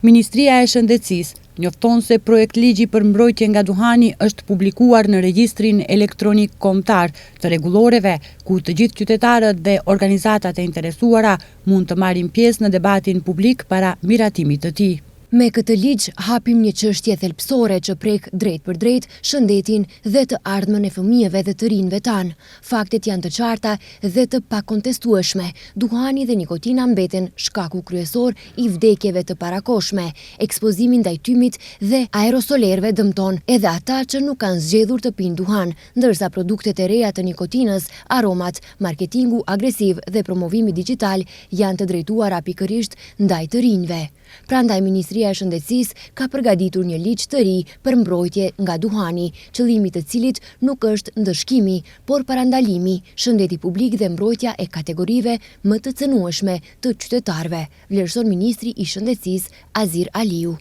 Ministria e Shëndetësisë njofton se projekt ligji për mbrojtje nga duhani është publikuar në regjistrin elektronik kombëtar të rregulloreve, ku të gjithë qytetarët dhe organizatat e interesuara mund të marrin pjesë në debatin publik para miratimit të tij. Me këtë ligj hapim një çështje thelbësore që prek drejt për drejt shëndetin dhe të ardhmen e fëmijëve dhe të rinjve tanë. Faktet janë të qarta dhe të pakontestueshme. Duhani dhe nikotina mbeten shkaku kryesor i vdekjeve të parakoshme. Ekspozimi ndaj tymit dhe aerosolerëve dëmton edhe ata që nuk kanë zgjedhur të pinë duhan, ndërsa produktet e reja të nikotinës, aromat, marketingu agresiv dhe promovimi digjital janë të drejtuara pikërisht ndaj të rinjve. Prandaj Ministria e Shëndetësisë ka përgatitur një ligj të ri për mbrojtje nga duhani, qëllimi i të cilit nuk është ndëshkimi, por parandalimi, shëndeti publik dhe mbrojtja e kategorive më të cënueshme të qytetarëve, vlerëson Ministri i Shëndetësisë Azir Aliu.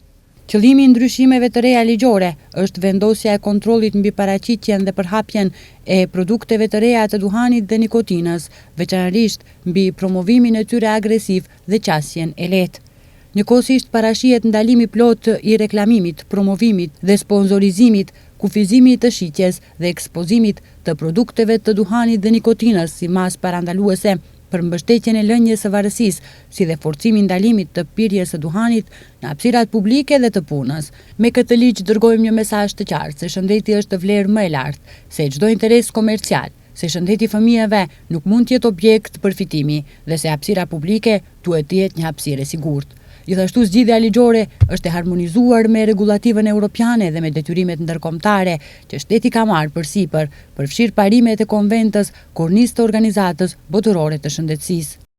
Qëllimi i ndryshimeve të reja ligjore është vendosja e kontrollit mbi paraqitjen dhe përhapjen e produkteve të reja të duhanit dhe nikotinës, veçanërisht mbi promovimin e tyre agresiv dhe qasjen e lehtë. Njëkohësisht parashihet ndalimi plot i reklamimit, promovimit dhe sponsorizimit, kufizimit të shitjes dhe ekspozimit të produkteve të duhanit dhe nikotinës si masë parandaluese për mbështetjen e lënjes së varësisë, si dhe forcimi ndalimit të pirjes së duhanit në hapësirat publike dhe të punës. Me këtë ligj dërgojmë një mesazh të qartë se shëndeti është vlerë më e lartë se çdo interes komercial, se shëndeti fëmijëve nuk mund të jetë objekt përfitimi dhe se hapësira publike duhet të jetë një hapësirë e sigurt. Gjithashtu zgjidhja ligjore është e harmonizuar me regulativën europiane dhe me detyrimet ndërkombëtare që shteti ka marrë përsipër, përfshirë parimet e konventës, kornisë të organizatës botërore të shëndetësisë.